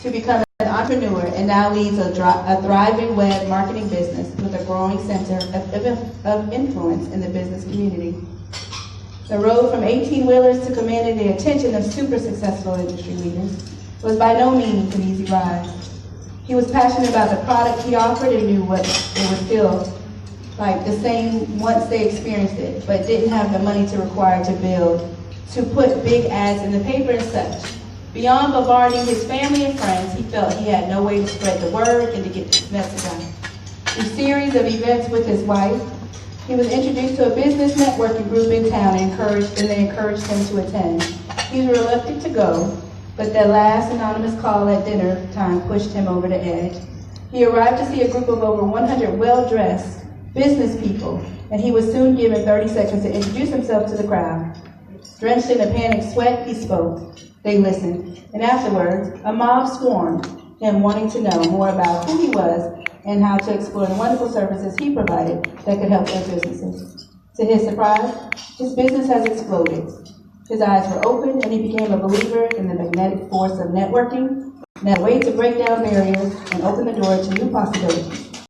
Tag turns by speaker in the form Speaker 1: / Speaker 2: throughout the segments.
Speaker 1: to become an entrepreneur and now leads a thriving web marketing business with a growing center of influence in the business community. The road from 18-wheelers to commanding the attention of super successful industry leaders was by no means an easy ride. He was passionate about the product he offered and knew what it would feel like the same once they experienced it, but didn't have the money to require to build, to put big ads in the paper and such. Beyond bombarding his family and friends, he felt he had no way to spread the word and to get his message out. Through a series of events with his wife, he was introduced to a business networking group in town and they encouraged him to attend. He was reluctant to go, but that last anonymous call at dinner time pushed him over the edge. He arrived to see a group of over 100 well-dressed business people, and he was soon given 30 seconds to introduce himself to the crowd. Drenched in a panicked sweat, he spoke. They listened, and afterwards, a mob swarmed him, wanting to know more about who he was and how to explore the wonderful services he provided that could help their businesses. To his surprise, his business has exploded. His eyes were opened, and he became a believer in the magnetic force of networking, and a way to break down barriers and open the door to new possibilities.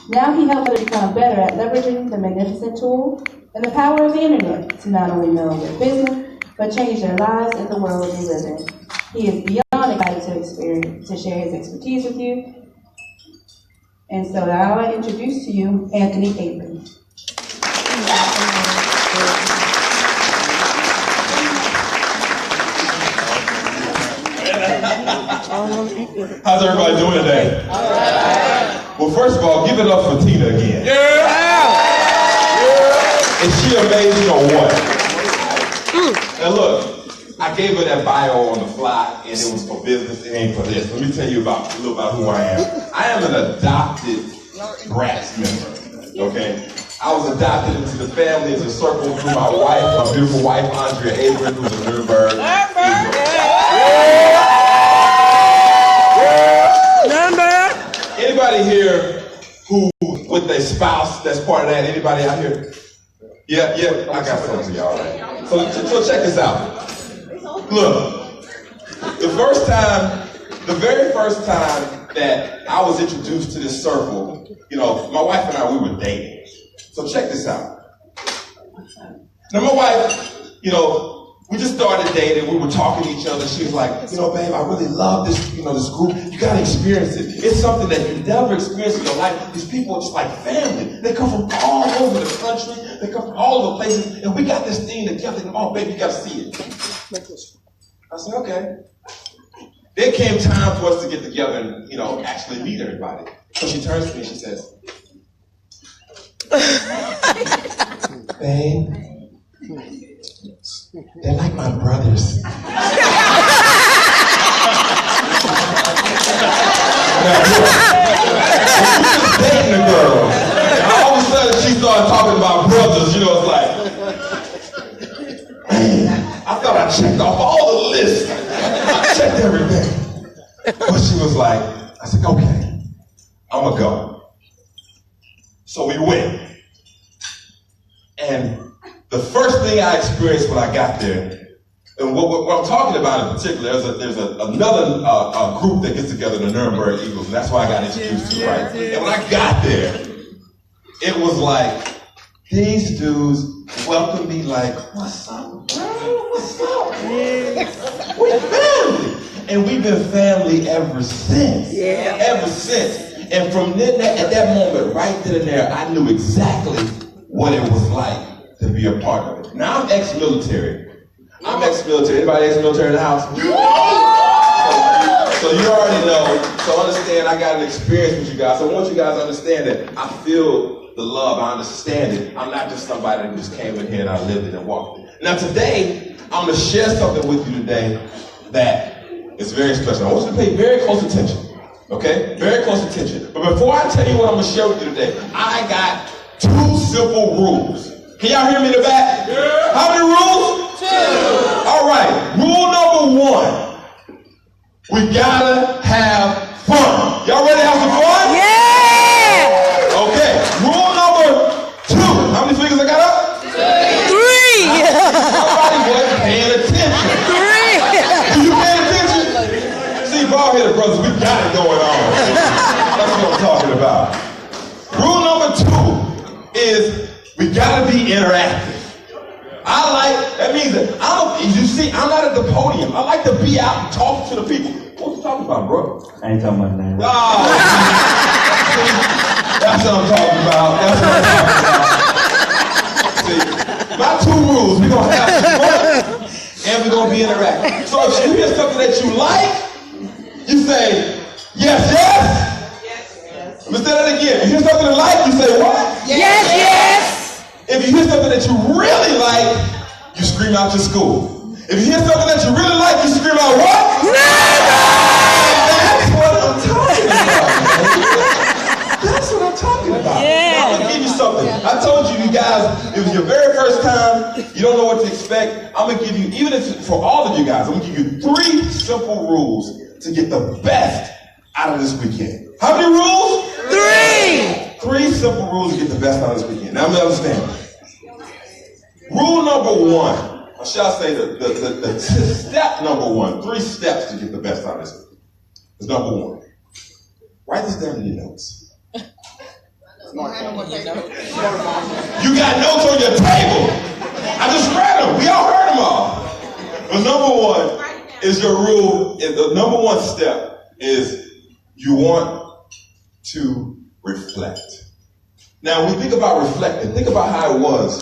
Speaker 1: Now he helps others become better at leveraging the magnificent tool and the power of the internet to not only know their business, but change their lives and the world they live in. He is beyond excited to share his expertise with you. And so now I introduce to you Anthony Abron.
Speaker 2: How's everybody doing today? Well, first of all, give it up for Tina again. Is she amazing or what? And look, I gave her that bio on the fly, and it was for business, it ain't for this. Let me tell you a little about who I am. I am an adopted BRATS member, okay? I was adopted into the family as a circle through my wife, my beautiful wife, Andrea Abron, who's in Nuremberg. Anybody here who, with their spouse, that's part of that? Anybody out here? Yeah, I got some for y'all, right? So check this out. Look, the very first time that I was introduced to this circle, you know, my wife and I, we were dating. So check this out. Now my wife, you know, we just started dating, we were talking to each other. She was like, you know, babe, I really love this, you know, this group. You gotta experience it. It's something that you've never experienced in your life. These people are just like family. They come from all over the country. They come from all over places. And we got this thing together. Oh, baby, you gotta see it. I said, okay. Then came time for us to get together and, you know, actually meet everybody. So she turns to me and she says, babe, they're like my brothers. Now, just dating a girl. And all of a sudden she started talking about brothers, you know, it's like, man, I thought I checked off all the lists. I checked everything. But she was like, I said, okay, I'm gonna go. So we went. And the first thing I experienced when I got there, and what I'm talking about in particular, there's another group that gets together, the Nuremberg Eagles, and that's why I got introduced to, right? And when I got there, it was like, these dudes welcomed me like, what's up, bro? What's up? We're family. And we've been family ever since. Yeah. Ever since. And from then, at that moment, right then and there, I knew exactly what it was like to be a part of it. Now I'm ex-military. Anybody ex-military in the house? So you already know. So understand, I got an experience with you guys. So I want you guys to understand that I feel the love. I understand it. I'm not just somebody that just came in here and I lived it and walked it. Now today, I'm going to share something with you today that is very special. I want you to pay very close attention. Okay? Very close attention. But before I tell you what I'm going to share with you today, I got 2 simple rules. Can y'all hear me in the back? Yeah. How many rules? 2. All right. Rule number 1. We gotta have fun. Y'all ready to have some fun?
Speaker 3: Yeah.
Speaker 2: Okay. Rule number 2. How many fingers I got up?
Speaker 3: 3.
Speaker 2: Somebody wasn't paying attention.
Speaker 3: 3.
Speaker 2: You paying attention? See, bald-headed brothers brothers, we got it going on. That's what I'm talking about. Rule number 2 is we gotta be interactive. That means that I'm not at the podium. I like to be out and talk to the people. What you talking about, bro?
Speaker 4: I ain't talking about that.
Speaker 2: Oh, that's what I'm talking about. See, my 2 rules, we're gonna have some fun and we're gonna be interactive. So if you hear something that you like, you say, yes, yes. Let me say that again. If you hear something you like, you say what?
Speaker 3: Yes, yes.
Speaker 2: If you hear something that you really like, you scream out your school. If you hear something that you really like, you scream out what? That's what I'm talking about. That's what I'm talking about.
Speaker 3: Yeah.
Speaker 2: I'm gonna give you something. I told you guys, it was your very first time, you don't know what to expect. I'm gonna give you, even if for all of you guys, I'm gonna give you 3 simple rules to get the best out of this weekend. How many rules?
Speaker 3: 3.
Speaker 2: 3 simple rules to get the best out of this weekend. Now, let me understand. Rule number 1, or shall I say the step number 1, 3 steps to get the best out of this weekend. Is number 1. Write this down in your notes. You got notes on your table. I just read them. We all heard them all. But number 1 is your rule. The number 1 step is you want to reflect. Now, when you think about reflecting, think about how it was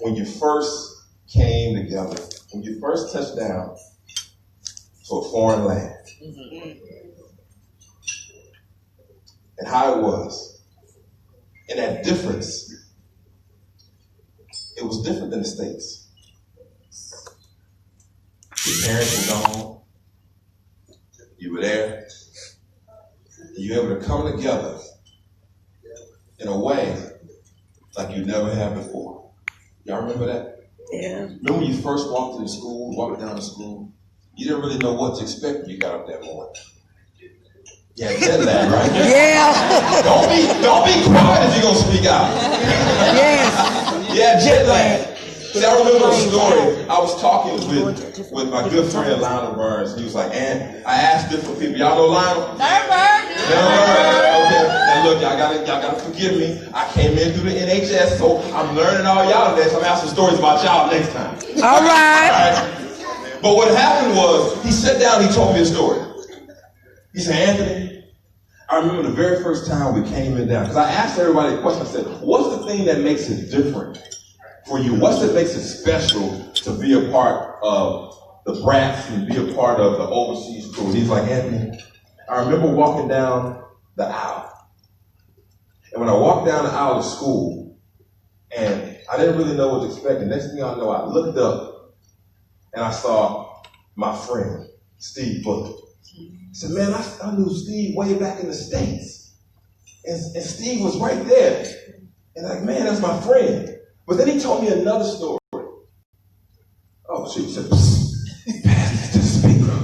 Speaker 2: when you first came together, when you first touched down to a foreign land. And how it was. And that difference, it was different than the States. Your parents were gone. You were there. You were able to come together in a way like you never had before. Y'all remember that?
Speaker 3: Yeah.
Speaker 2: Remember when you first walked into school, walked down to school? You didn't really know what to expect when you got up that morning. Yeah, jet lag, right?
Speaker 3: Yeah.
Speaker 2: Don't be quiet if you're gonna speak out.
Speaker 3: Yes.
Speaker 2: Yeah, jet lag. See, I remember a story. I was talking with my good friend Lionel Burns. He was like, and I asked different people. Y'all know Lionel? Okay. And look, y'all gotta forgive me. I came in through the NHS, so I'm learning all y'all today. So I'm asking stories about y'all next time.
Speaker 3: All right.
Speaker 2: But what happened was, he sat down, he told me a story. He said, Anthony, I remember the very first time we came in down, because I asked everybody a question. I said, what's the thing that makes it different for you? What's that makes it special to be a part of the BRATS and be a part of the overseas crew? He's like, Anthony, I remember walking down the aisle. And when I walked down the aisle of school, and I didn't really know what to expect, the next thing I know, I looked up and I saw my friend, Steve Bullock. I said, man, I knew Steve way back in the States. And Steve was right there. And like, man, that's my friend. But then he told me another story. Oh, shit, he said, pass this to the speaker.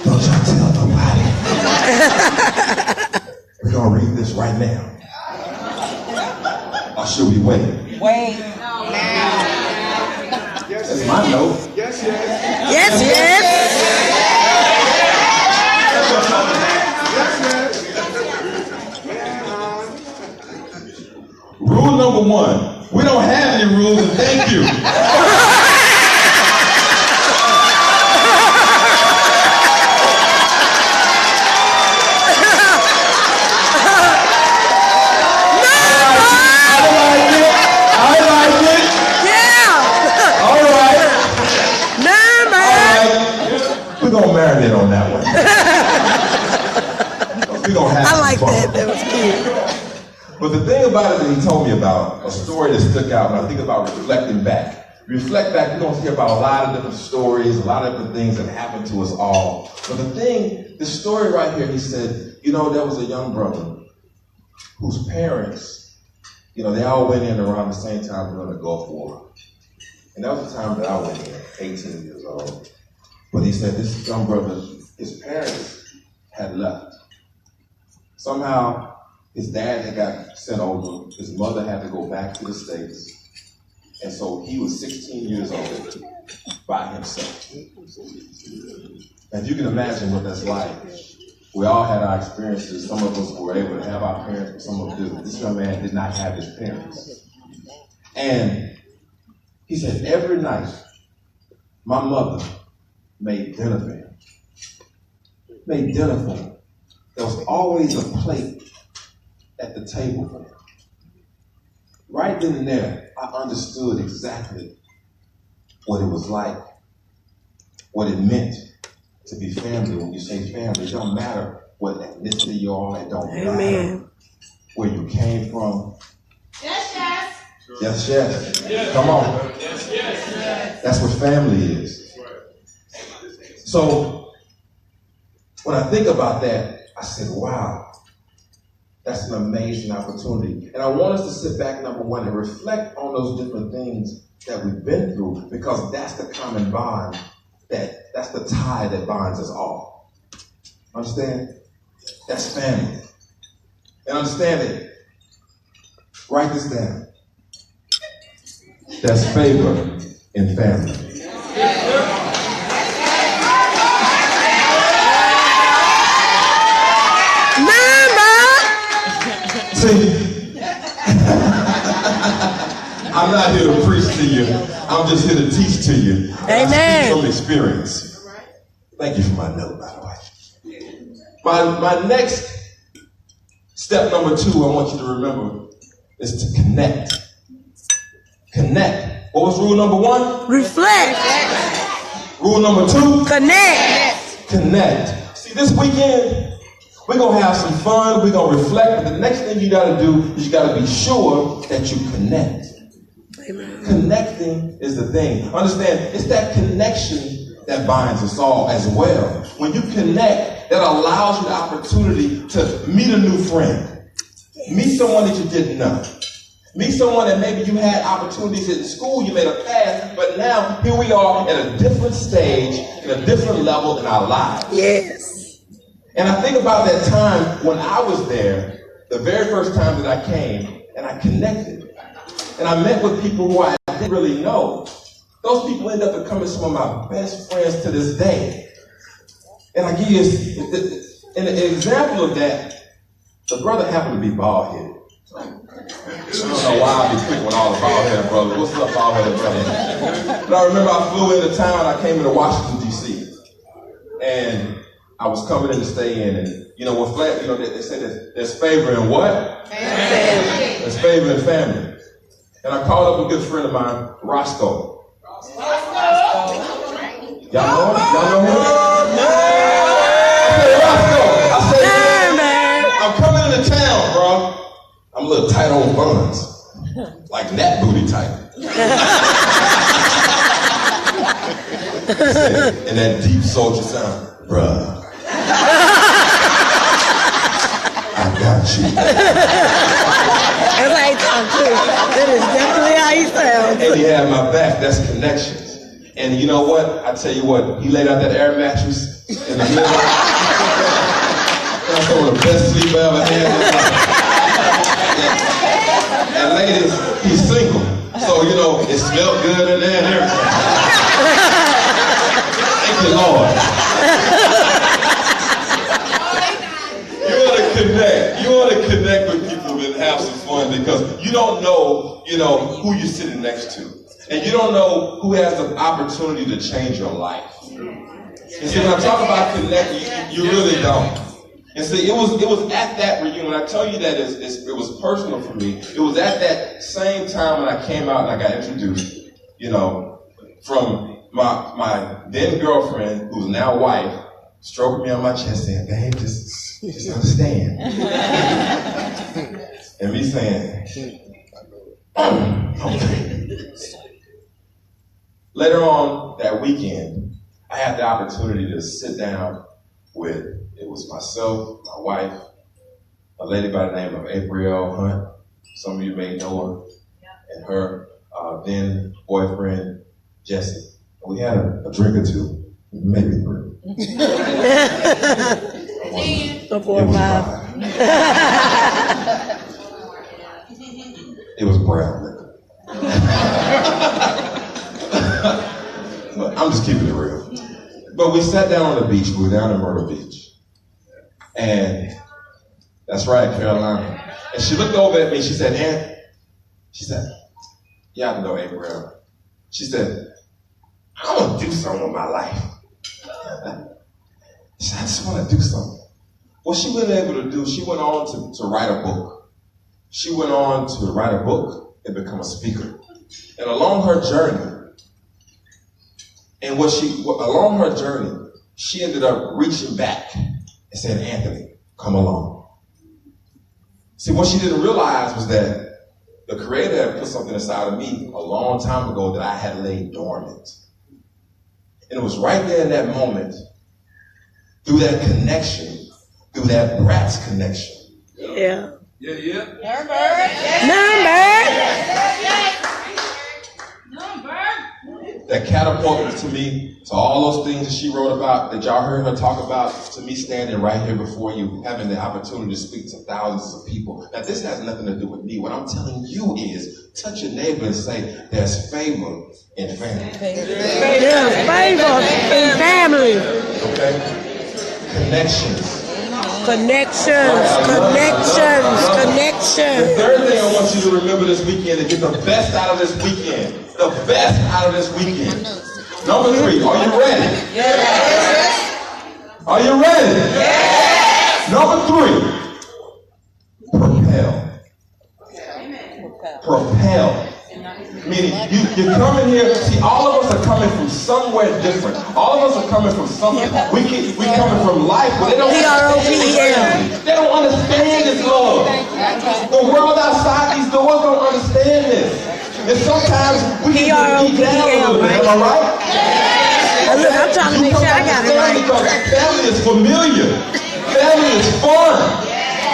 Speaker 2: Don't y'all tell nobody. We're going to read this right now. Or should we wait?
Speaker 3: Wait.
Speaker 2: That's my note.
Speaker 3: Yes, yes.
Speaker 2: Rule number 1, we don't have any rules, and thank you. We're going to marinate on that one. We're going to have
Speaker 3: I like
Speaker 2: fun.
Speaker 3: that was cute.
Speaker 2: But the thing about it that he told me about, a story that stuck out when I think about reflecting back. Reflect back, we're going to hear about a lot of different stories, a lot of different things that happened to us all. But the story right here, he said, there was a young brother whose parents, they all went in around the same time during the Gulf War. And that was the time that I went in, 18 years old. But he said this young brother, his parents had left. Somehow, his dad had got sent over. His mother had to go back to the States. And so he was 16 years old. by himself. And you can imagine what that's like. We all had our experiences. Some of us were able to have our parents, but some of us didn't. This young man did not have his parents. And he said, every night, my mother made dinner for him. Made dinner for him. There was always a plate at the table for him. Right then and there, I understood exactly what it was like, what it meant to be family. When you say family, it don't matter what ethnicity you are, it don't matter where you came from.
Speaker 4: Yes, yes.
Speaker 2: Yes, yes. Come on.
Speaker 4: Yes, yes.
Speaker 2: That's what family is. So, when I think about that, I said, wow, that's an amazing opportunity. And I want us to sit back, number one, and reflect on those different things that we've been through, because that's the common bond, that's the tie that binds us all. Understand? That's family. And understand it. Write this down. There's favor in family. See, I'm not here to preach to you. I'm just here to teach to you.
Speaker 3: Amen.
Speaker 2: From experience. Thank you for my note, by the way. My next step, number 2, I want you to remember, is to connect. Connect. What was rule number 1?
Speaker 3: Reflect.
Speaker 2: Rule number 2?
Speaker 3: Connect.
Speaker 2: Connect. See, this weekend, we're going to have some fun. We're going to reflect. But the next thing you got to do is you got to be sure that you connect. Amen. Connecting is the thing. Understand, it's that connection that binds us all as well. When you connect, that allows you the opportunity to meet a new friend. Meet someone that you didn't know. Meet someone that maybe you had opportunities in school, you made a pass, but now here we are at a different stage, in a different level in our lives.
Speaker 3: Yes.
Speaker 2: And I think about that time when I was there, the very first time that I came, and I connected. And I met with people who I didn't really know. Those people end up becoming some of my best friends to this day. And I give you an example of that. The brother happened to be bald-headed. I don't know why I be quick with all the bald-headed brothers. What's up, bald-headed brother? But I remember I flew into town. I came into Washington, D.C. And I was coming in to stay in. And, you know, they say there's favor in what?
Speaker 3: Family.
Speaker 2: There's favor in family. And I called up a good friend of mine, Roscoe. Y'all know him? Y'all know him? I said, man, I'm coming into town, bro. I'm a little tight on buns. Like Nat Booty tight. And that deep soldier sound, bruh. I got you.
Speaker 3: That's how he talks too. That is definitely how he sounds.
Speaker 2: And he had my back. That's connections. And you know what? I tell you what. He laid out that air mattress in the middle. That's some of the best sleep I ever had in my life. And ladies, he's single. So, you know, it smelled good in there and everything. Thank the Lord. You want to connect with people and have some fun, because you don't know, who you're sitting next to. And you don't know who has the opportunity to change your life. And see, when I talk about connecting, you really don't. And see, it was at that reunion. When I tell you that it was personal for me, it was at that same time when I came out and I got introduced, from my then girlfriend, who's now wife, stroking me on my chest saying, babe, just understand. And me saying, okay. Later on that weekend, I had the opportunity to sit down with, it was myself, my wife, a lady by the name of Abron Hunt. Some of you may know her, and her then boyfriend, Jesse. We had a drink or two, maybe 3.
Speaker 3: So 4 or 5.
Speaker 2: It was brown liquor. just keeping it real. But we sat down on the beach. We were down in Myrtle Beach. And that's right, Carolina. And she looked over at me. She said, Aunt, she said, y'all know Abron. She said, I want to do something with my life. She said, I just want to do something. What she was able to do, she went on to write a book. She went on to write a book and become a speaker. And along her journey, along her journey, she ended up reaching back and said, Anthony, come along. See, what she didn't realize was that the Creator had put something inside of me a long time ago that I had laid dormant. And it was right there in that moment, through that connection, through that BRATS connection.
Speaker 3: Yeah.
Speaker 2: That catapulted to me to all those things that she wrote about, that y'all heard her talk about, to me standing right here before you, having the opportunity to speak to thousands of people. Now, this has nothing to do with me. What I'm telling you is, touch your neighbor and say, there's favor in family.
Speaker 3: There's favor in family.
Speaker 2: Okay? Connections.
Speaker 3: Connections.
Speaker 2: The third thing I want you to remember this weekend, to get the best out of this weekend. The best out of this weekend. Number 3, are you ready?
Speaker 4: Yes.
Speaker 2: Are you ready?
Speaker 4: Yes.
Speaker 2: Number 3, propel. Propel. Meaning, you're coming here, see, all of us are coming from somewhere different. All of us are coming from something. We coming from life, but they don't understand. They don't understand this love. The world outside these doors don't understand this. And sometimes we can get beat down a little bit, am I right?
Speaker 3: Look, I'm trying to make sure I got it right.
Speaker 2: Because family is familiar. Family is fun.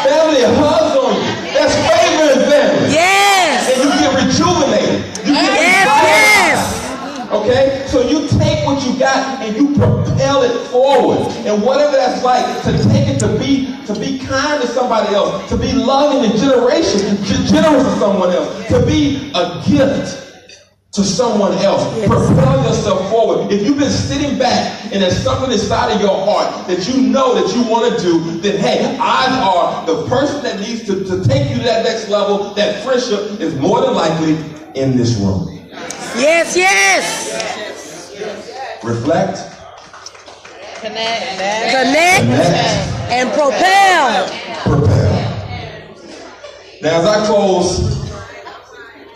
Speaker 2: Family hugs on you. That's favor in family.
Speaker 3: Yes.
Speaker 2: And you get rejuvenated. You get
Speaker 3: Yes.
Speaker 2: Okay? So you take what you got and you propel it forward. And whatever that's like, to take it to be kind to somebody else, to be loving and generous to someone else, to be a gift to someone else. Yes. Propel yourself forward. If you've been sitting back and there's something inside of your heart that you know that you want to do, then hey, odds are the person that needs to take you to that next level, that friendship, is more than likely in this room.
Speaker 3: Yes.
Speaker 2: Reflect.
Speaker 3: Connect. And propel.
Speaker 2: Now, as I close,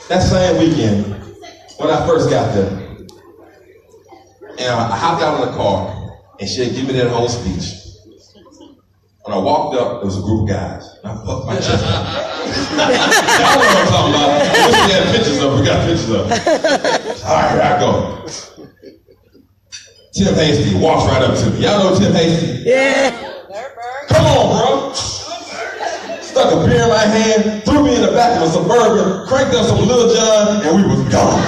Speaker 2: that same weekend, when I first got there, and I hopped out of the car, and she had given me that whole speech. When I walked up, there was a group of guys, and I puffed my chest out. Y'all know what I'm talking about. We had pictures of it. We got pictures of it. All right, here I go. Tim Hasty walks right up to me. Y'all know Tim Hasty?
Speaker 3: Yeah.
Speaker 2: Come on, bro. Stuck a beer in my hand, threw me in the back of a Suburban, cranked up some Lil Jon, and we was gone.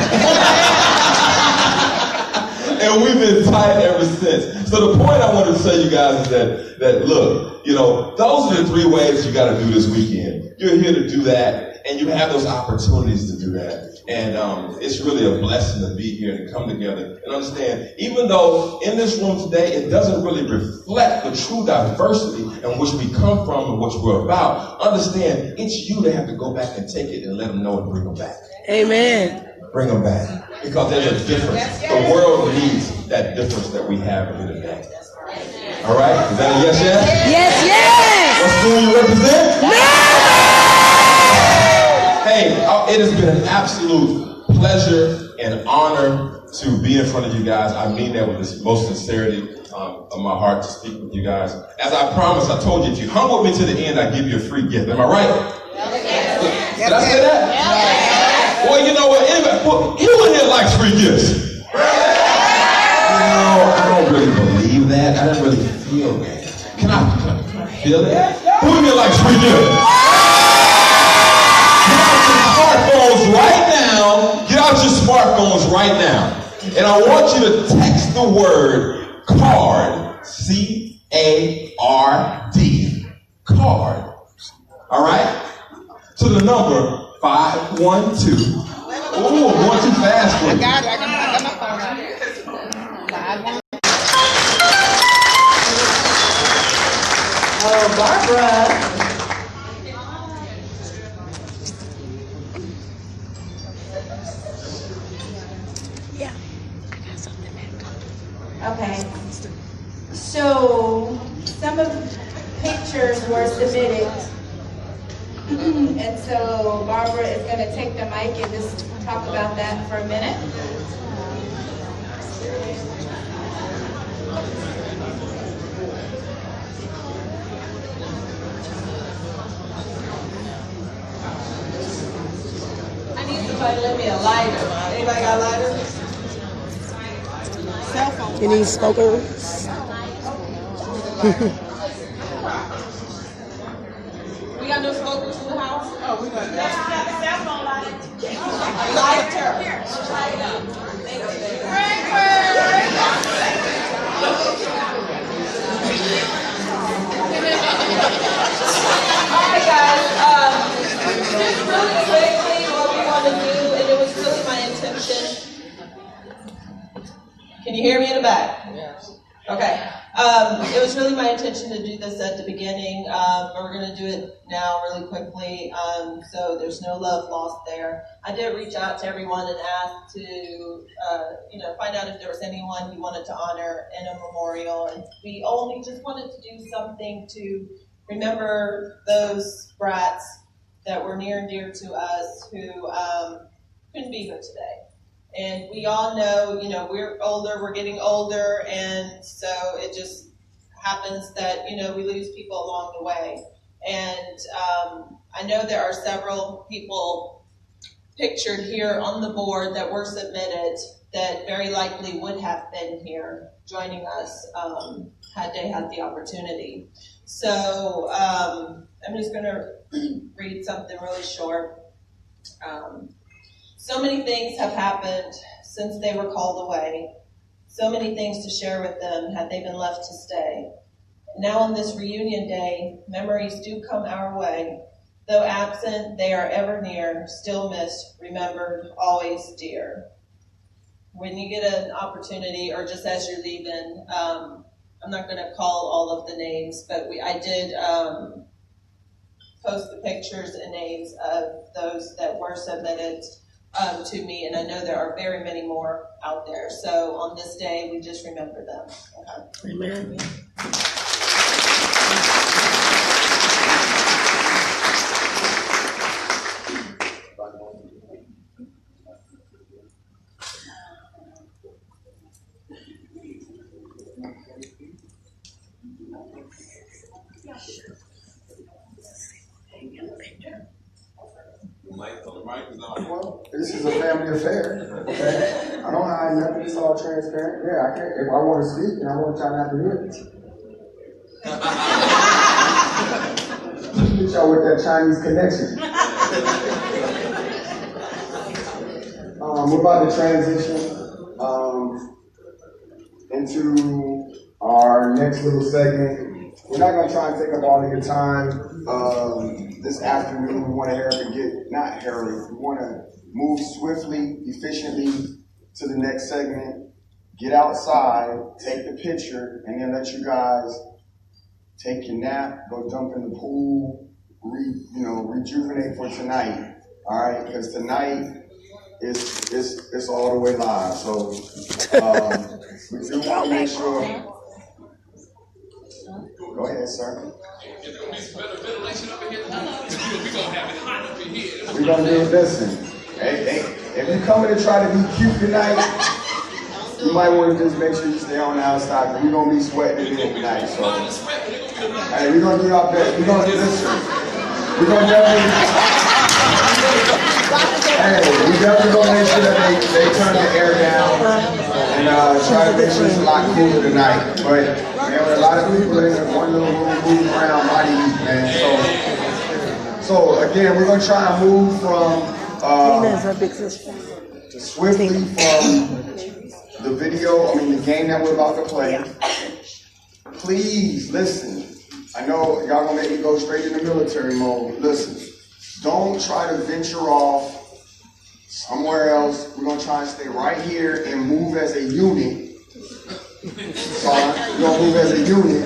Speaker 2: And we've been tight ever since. So the point I want to tell you guys is that look, those are the 3 ways you got to do this weekend. You're here to do that, and you have those opportunities to do that. And it's really a blessing to be here and come together and understand, even though in this room today, it doesn't really reflect the true diversity in which we come from and what we're about, understand it's you that have to go back and take it and let them know and bring them back.
Speaker 3: Amen.
Speaker 2: Bring them back. Because there's a difference. The world needs that difference that we have here today. All right? Is that a yes, yes?
Speaker 3: Yes.
Speaker 2: What school you represent? Hey, it has been an absolute pleasure and honor to be in front of you guys. I mean that with the most sincerity of my heart, to speak with you guys. As I promised, I told you, if you hung with me to the end, I give you a free gift. Am I right? Did I say that? Well, you know what? Who in here likes free gifts? I don't really believe that. I don't really feel that. Can I feel that? Who in here likes free gifts? Get out your smartphones right now. And I want you to text the word CARD, C-A-R-D, card. All right? To the number 512. Ooh, I'm going too fast for you.
Speaker 4: I got my phone right here.
Speaker 1: Oh, Barbara.
Speaker 3: Yeah. I got something back.
Speaker 1: Okay. So some of the pictures were submitted. And so Barbara is going to take the mic and just talk about that for a minute.
Speaker 5: I need somebody to lend me a lighter. Anybody got lighters? Cell phone.
Speaker 3: You need smokers?
Speaker 5: We got no smokers in the house? Oh, we got cell phone lighter. Lighter. Light it up. All right, guys. Just really quickly, what we want to do, and it was really my intention. Can you hear me in the back? Yes. Okay. It was really my intention to do this at the beginning, but we're going to do it now really quickly, so there's no love lost there. I did reach out to everyone and ask to, find out if there was anyone you wanted to honor in a memorial, and we only just wanted to do something to remember those brats that were near and dear to us who couldn't be here today. And we all know, we're older, we're getting older, and so it just happens that, we lose people along the way. And I know there are several people pictured here on the board that were submitted that very likely would have been here joining us had they had the opportunity. So I'm just going to read something really short. So many things have happened since they were called away. So many things to share with them had they been left to stay. Now on this reunion day, memories do come our way. Though absent, they are ever near, still missed, remembered, always dear. When you get an opportunity, or just as you're leaving, I'm not going to call all of the names, but I did post the pictures and names of those that were submitted to me, and I know there are very many more out there. So on this day, we just remember them. Okay.
Speaker 3: Amen.
Speaker 6: This is a family affair, okay? I don't hide nothing, it's all transparent. Yeah, I can't, if I want to speak and I want y'all not to hear it. Get y'all with that Chinese connection. We're about to transition into our next little segment. We're not going to try and take up all of your time. This afternoon, we want to we want to move swiftly, efficiently to the next segment, get outside, take the picture, and then let you guys take your nap, go jump in the pool, rejuvenate for tonight. All right, because tonight it's all the way live. So we do want to make sure. Go ahead, sir.
Speaker 7: There's going to be some better ventilation up in here tonight. We're going to have it hot up in here.
Speaker 6: We're going to do listen. Hey, if you're coming to try to be cute tonight, you might want to just make sure you stay on the outside, because we're going to be sweating in here tonight. So, hey, we're going to do our best. We're going to listen. We're going to definitely going to make sure that they turn the air down and try to make sure it's a lot cooler tonight. But man, with a lot of people in one little room moving around mighty heat, man. So again, we're going to try and move from swiftly from the game that we're about to play. Please listen. I know y'all gonna make me go straight into military mode. Listen, don't try to venture off somewhere else. We're gonna try and stay right here and move as a unit. We're gonna move as a unit.